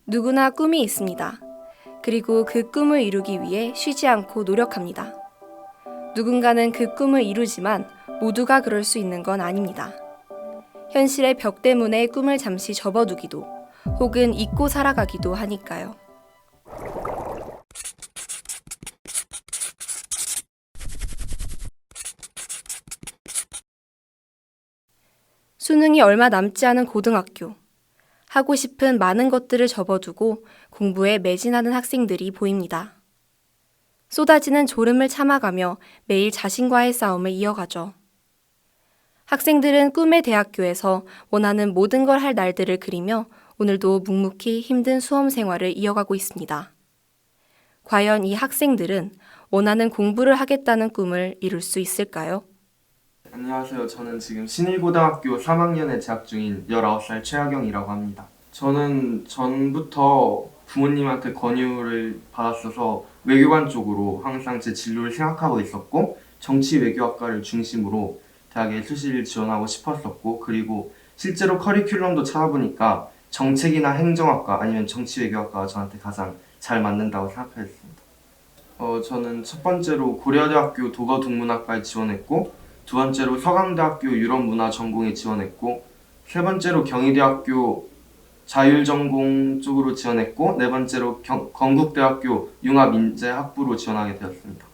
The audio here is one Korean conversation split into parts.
누구나 꿈이 있습니다. 그리고 그 꿈을 이루기 위해 쉬지 않고 노력합니다. 누군가는 그 꿈을 이루지만 모두가 그럴 수 있는 건 아닙니다. 현실의 벽 때문에 꿈을 잠시 접어두기도 혹은 잊고 살아가기도 하니까요. 수능이 얼마 남지 않은 고등학교. 하고 싶은 많은 것들을 접어두고 공부에 매진하는 학생들이 보입니다. 쏟아지는 졸음을 참아가며 매일 자신과의 싸움을 이어가죠. 학생들은 꿈의 대학교에서 원하는 모든 걸 할 날들을 그리며 오늘도 묵묵히 힘든 수험 생활을 이어가고 있습니다. 과연 이 학생들은 원하는 공부를 하겠다는 꿈을 이룰 수 있을까요? 안녕하세요. 저는 지금 신일고등학교 3학년에 재학 중인 19살 최하경이라고 합니다. 저는 전부터 부모님한테 권유를 받았어서 외교관 쪽으로 항상 제 진로를 생각하고 있었고 정치외교학과를 중심으로 대학에 수시를 지원하고 싶었었고 그리고 실제로 커리큘럼도 찾아보니까 정책이나 행정학과 아니면 정치외교학과가 저한테 가장 잘 맞는다고 생각했습니다. 저는 첫 번째로 고려대학교 도거동문학과에 지원했고 두 번째로 서강대학교 유럽문화 전공에 지원했고 세 번째로 경희대학교 자율전공 쪽으로 지원했고 네 번째로 건국대학교 융합인재학부로 지원하게 되었습니다.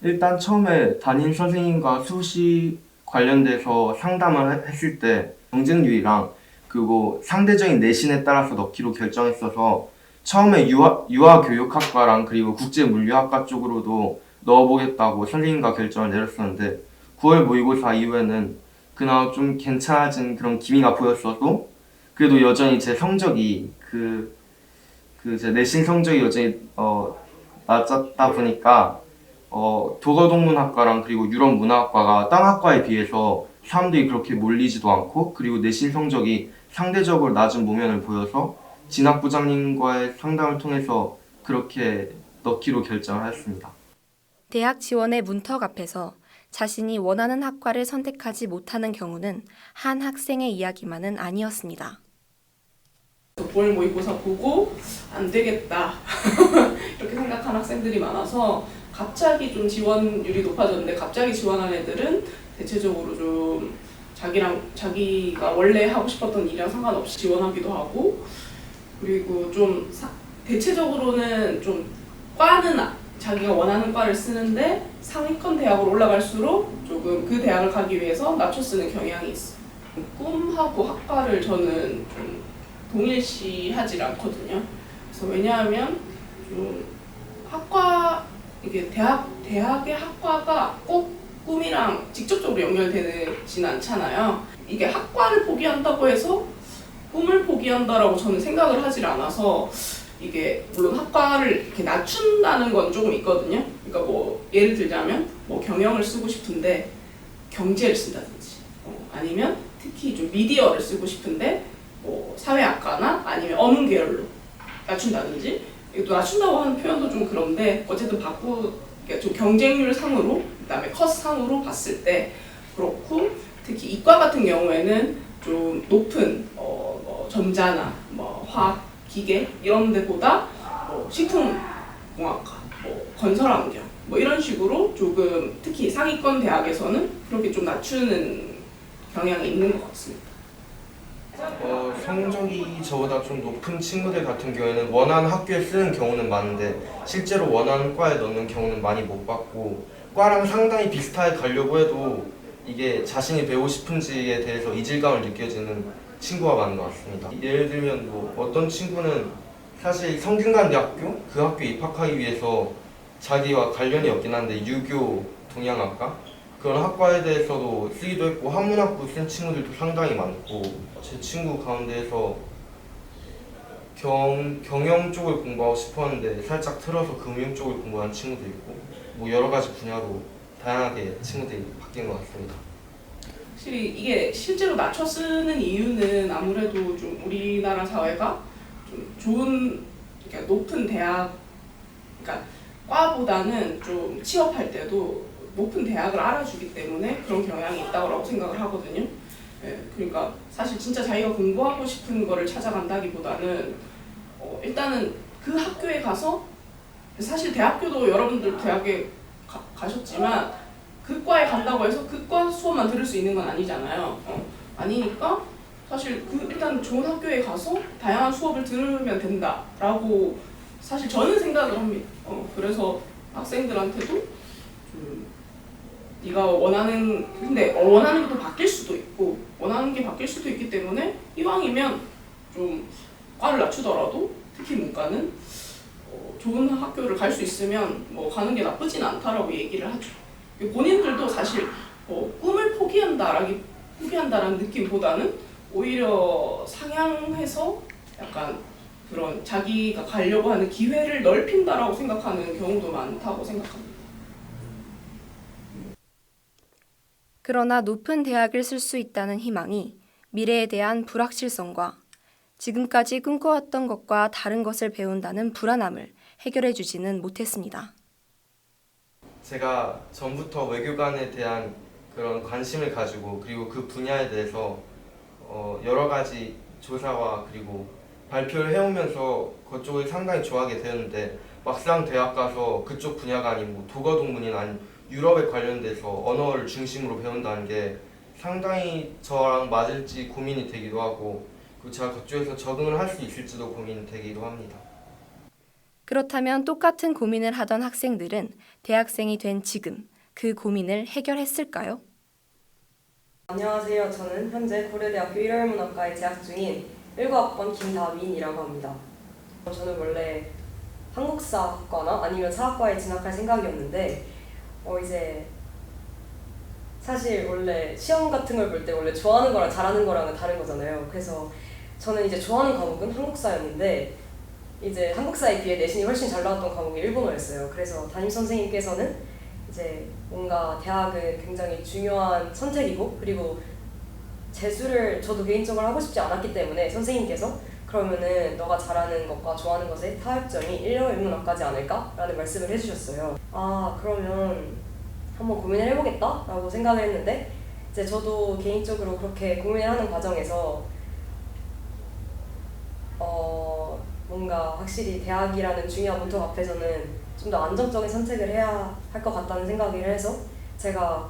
일단 처음에 담임 선생님과 수시 관련돼서 상담을 했을 때 경쟁률이랑 그리고 상대적인 내신에 따라서 넣기로 결정했어서 처음에 유아교육학과랑 그리고 국제물리학과 쪽으로도 넣어보겠다고 선생님과 결정을 내렸었는데 9월 모의고사 이후에는 그나마 좀 괜찮아진 그런 기미가 보였어도 그래도 여전히 제 성적이 제 내신 성적이 여전히 낮았다 보니까 도거동문학과랑 그리고 유럽문화학과가 딴 학과에 비해서 사람들이 그렇게 몰리지도 않고 그리고 내신 성적이 상대적으로 낮은 모면을 보여서 진학부장님과의 상담을 통해서 그렇게 넣기로 결정을 했습니다. 대학 지원의 문턱 앞에서 자신이 원하는 학과를 선택하지 못하는 경우는 한 학생의 이야기만은 아니었습니다. 9월 모의고사 보고 안 되겠다 이렇게 생각한 학생들이 많아서 갑자기 좀 지원율이 높아졌는데 갑자기 지원한 애들은 대체적으로 좀 자기가 원래 하고 싶었던 일이랑 상관없이 지원하기도 하고 그리고 좀 대체적으로는 좀 과는 자기가 원하는 과를 쓰는데 상위권 대학으로 올라갈수록 조금 그 대학을 가기 위해서 낮춰 쓰는 경향이 있어요. 꿈하고 학과를 저는 좀 동일시하지 않거든요. 그래서 왜냐하면 좀 이게 대학의 학과가 꼭 꿈이랑 직접적으로 연결되진 않잖아요. 이게 학과를 포기한다고 해서 꿈을 포기한다라고 저는 생각을 하질 않아서 이게 물론 학과를 이렇게 낮춘다는 건 조금 있거든요. 그러니까 뭐 예를 들자면 뭐 경영을 쓰고 싶은데 경제를 쓴다든지 아니면 특히 좀 미디어를 쓰고 싶은데 뭐 사회학과나 아니면 어문 계열로 낮춘다든지 또 낮춘다고 하는 표현도 좀 그런데 어쨌든 좀 경쟁률 상으로 그다음에 컷 상으로 봤을 때 그렇고 특히 이과 같은 경우에는 좀 높은 뭐 전자나 뭐 화학, 기계 이런 데보다 뭐 식품공학과, 뭐 건설환경 뭐 이런 식으로 조금 특히 상위권 대학에서는 그렇게 좀 낮추는 경향이 있는 것 같습니다. 성적이 저보다 좀 높은 친구들 같은 경우에는 원하는 학교에 쓰는 경우는 많은데 실제로 원하는 과에 넣는 경우는 많이 못 봤고 과랑 상당히 비슷하게 가려고 해도 이게 자신이 배우고 싶은지에 대해서 이질감을 느껴지는 친구가 많은 것 같습니다. 예를 들면 뭐 어떤 친구는 사실 성균관대학교 그 학교에 입학하기 위해서 자기와 관련이 없긴 한데 유교 동양학과 그런 학과에 대해서도 쓰기도 했고 한문학부 쓴 친구들도 상당히 많고 제 친구 가운데에서 경영 쪽을 공부하고 싶었는데 살짝 틀어서 금융 쪽을 공부한 친구도 있고 뭐 여러 가지 분야로 다양하게 친구들이 바뀐 것 같습니다. 확실히 이게 실제로 낮춰 쓰는 이유는 아무래도 좀 우리나라 사회가 좀 좋은 그러니까 높은 대학 그러니까 과보다는 좀 취업할 때도 높은 대학을 알아주기 때문에 그런 경향이 있다고 생각을 하거든요. 그러니까 사실 진짜 자기가 공부하고 싶은 거를 찾아간다기보다는 일단은 그 학교에 가서 사실 대학교도 여러분들 대학에 가셨지만 그 과에 간다고 해서 그 과 수업만 들을 수 있는 건 아니잖아요. 아니니까 사실 일단 좋은 학교에 가서 다양한 수업을 들으면 된다라고 사실 저는 생각을 합니다. 그래서 학생들한테도 네가 근데 원하는 것도 바뀔 수도 있고 원하는 게 바뀔 수도 있기 때문에 이왕이면 좀 과를 낮추더라도 특히 문과는 좋은 학교를 갈 수 있으면 가는 게 나쁘진 않다라고 얘기를 하죠. 본인들도 사실 꿈을 포기한다라는 느낌보다는 오히려 상향해서 약간 그런 자기가 가려고 하는 기회를 넓힌다라고 생각하는 경우도 많다고 생각합니다. 그러나 높은 대학을 쓸 수 있다는 희망이 미래에 대한 불확실성과 지금까지 꿈꿔왔던 것과 다른 것을 배운다는 불안함을 해결해 주지는 못했습니다. 제가 전부터 외교관에 대한 그런 관심을 가지고 그리고 그 분야에 대해서 여러 가지 조사와 그리고 발표를 해오면서 그쪽을 상당히 좋아하게 되었는데 막상 대학 가서 그쪽 분야가 아닌 도가동문이나 아닌 유럽에 관련돼서 언어를 중심으로 배운다는 게 상당히 저랑 맞을지 고민이 되기도 하고 그리고 제가 그쪽에서 적응을 할 수 있을지도 고민이 되기도 합니다. 그렇다면 똑같은 고민을 하던 학생들은 대학생이 된 지금 그 고민을 해결했을까요? 안녕하세요. 저는 현재 고려대학교 1월문학과에 재학 중인 19학번 김다민이라고 합니다. 저는 원래 한국사학과나 아니면 사학과에 진학할 생각이었는데 이제 사실 원래 시험 같은 걸 볼 때 원래 좋아하는 거랑 잘하는 거랑은 다른 거잖아요. 그래서 저는 이제 좋아하는 과목은 한국사였는데 이제 한국사에 비해 내신이 훨씬 잘 나왔던 과목이 일본어였어요. 그래서 담임 선생님께서는 이제 뭔가 대학은 굉장히 중요한 선택이고 그리고 재수를 저도 개인적으로 하고 싶지 않았기 때문에 선생님께서 그러면은 너가 잘하는 것과 좋아하는 것의 타협점이 1년1문학과지 않을까? 라는 말씀을 해주셨어요. 그러면 한번 고민을 해보겠다? 라고 생각을 했는데 이제 저도 개인적으로 그렇게 고민을 하는 과정에서 뭔가 확실히 대학이라는 중요한 문턱 앞에서는 좀 더 안정적인 선택을 해야 할 것 같다는 생각을 해서 제가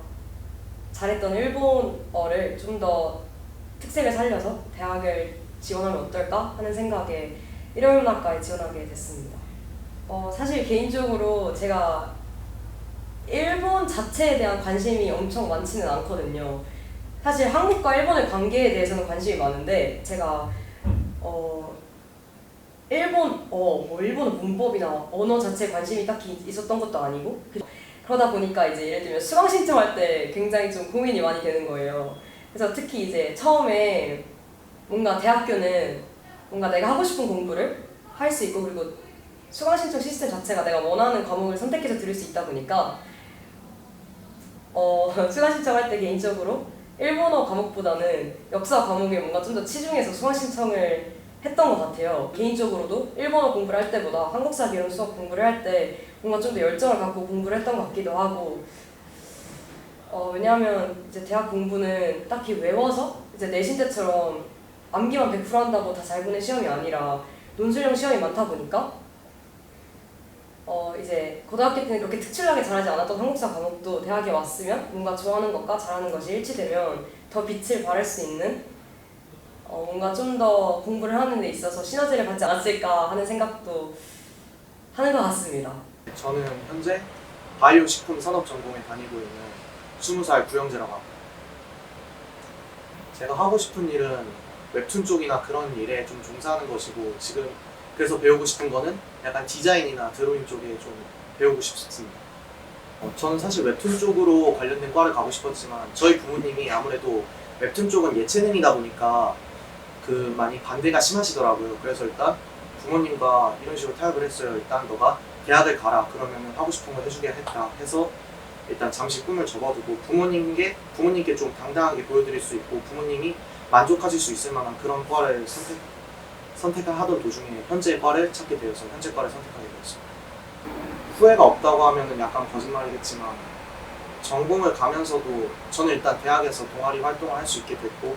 잘했던 일본어를 좀 더 특색을 살려서 대학을 지원하면 어떨까 하는 생각에 1월문학과에 지원하게 됐습니다. 사실 개인적으로 제가 일본 자체에 대한 관심이 엄청 많지는 않거든요. 사실 한국과 일본의 관계에 대해서는 관심이 많은데 제가 일본어 문법이나 언어 자체에 관심이 딱히 있었던 것도 아니고 그러다 보니까 이제 예를 들면 수강 신청할 때 굉장히 좀 고민이 많이 되는 거예요. 그래서 특히 이제 처음에 뭔가 대학교는 뭔가 내가 하고 싶은 공부를 할 수 있고 그리고 수강 신청 시스템 자체가 내가 원하는 과목을 선택해서 들을 수 있다 보니까 수강 신청할 때 개인적으로 일본어 과목보다는 역사 과목에 뭔가 좀 더 치중해서 수강 신청을 했던 것 같아요. 개인적으로도 일본어 공부를 할 때보다 한국사 개론 수업 공부를 할 때 뭔가 좀 더 열정을 갖고 공부를 했던 것 같기도 하고 왜냐하면 이제 대학 공부는 딱히 외워서 이제 내신 때처럼 암기만 100% 한다고 다 잘 보는 시험이 아니라 논술형 시험이 많다 보니까 이제 고등학교 때는 그렇게 특출나게 잘하지 않았던 한국사 과목도 대학에 왔으면 뭔가 좋아하는 것과 잘하는 것이 일치되면 더 빛을 발할 수 있는 뭔가 좀 더 공부를 하는 데 있어서 시너지를 받지 않았을까 하는 생각도 하는 것 같습니다. 저는 현재 바이오 식품 산업 전공에 다니고 있는 20살 구영재라고 합니다. 제가 하고 싶은 일은 웹툰 쪽이나 그런 일에 좀 종사하는 것이고 지금 그래서 배우고 싶은 거는 약간 디자인이나 드로잉 쪽에 좀 배우고 싶습니다. 저는 사실 웹툰 쪽으로 관련된 과를 가고 싶었지만 저희 부모님이 아무래도 웹툰 쪽은 예체능이다 보니까 많이 반대가 심하시더라고요. 그래서 일단 부모님과 이런 식으로 타협을 했어요. 일단 너가 대학을 가라. 그러면 하고 싶은 거 해주겠다 해서 일단 잠시 꿈을 접어두고 부모님께 좀 당당하게 보여드릴 수 있고 부모님이 만족하실 수 있을 만한 그런 과를 선택을 하던 도중에 현재 과를 찾게 되어서 현재 과를 선택하게 되었습니다. 후회가 없다고 하면 약간 거짓말이겠지만 전공을 가면서도 저는 일단 대학에서 동아리 활동을 할 수 있게 됐고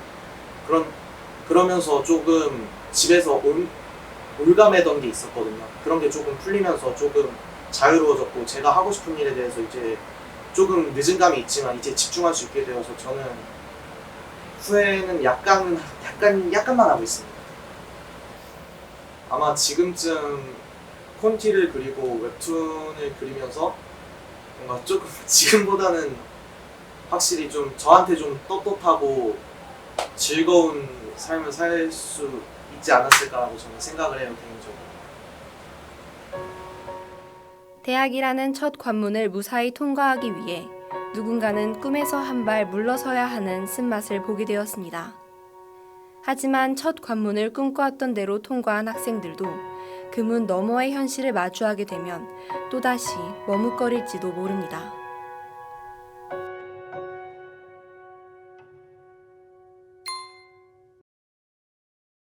그러면서 조금 집에서 올가매던 게 있었거든요. 그런 게 조금 풀리면서 조금 자유로워졌고 제가 하고 싶은 일에 대해서 이제 조금 늦은 감이 있지만 이제 집중할 수 있게 되어서 저는 후회는 약간만 하고 있습니다. 아마 지금쯤 콘티를 그리고 웹툰을 그리면서 뭔가 조금 지금보다는 확실히 좀 저한테 좀 떳떳하고 즐거운 삶을 살 수 있지 않았을까라고 저는 생각을 해요, 개인적으로. 대학이라는 첫 관문을 무사히 통과하기 위해 누군가는 꿈에서 한 발 물러서야 하는 쓴맛을 보게 되었습니다. 하지만 첫 관문을 꿈꿔왔던 대로 통과한 학생들도 그 문 너머의 현실을 마주하게 되면 또다시 머뭇거릴지도 모릅니다.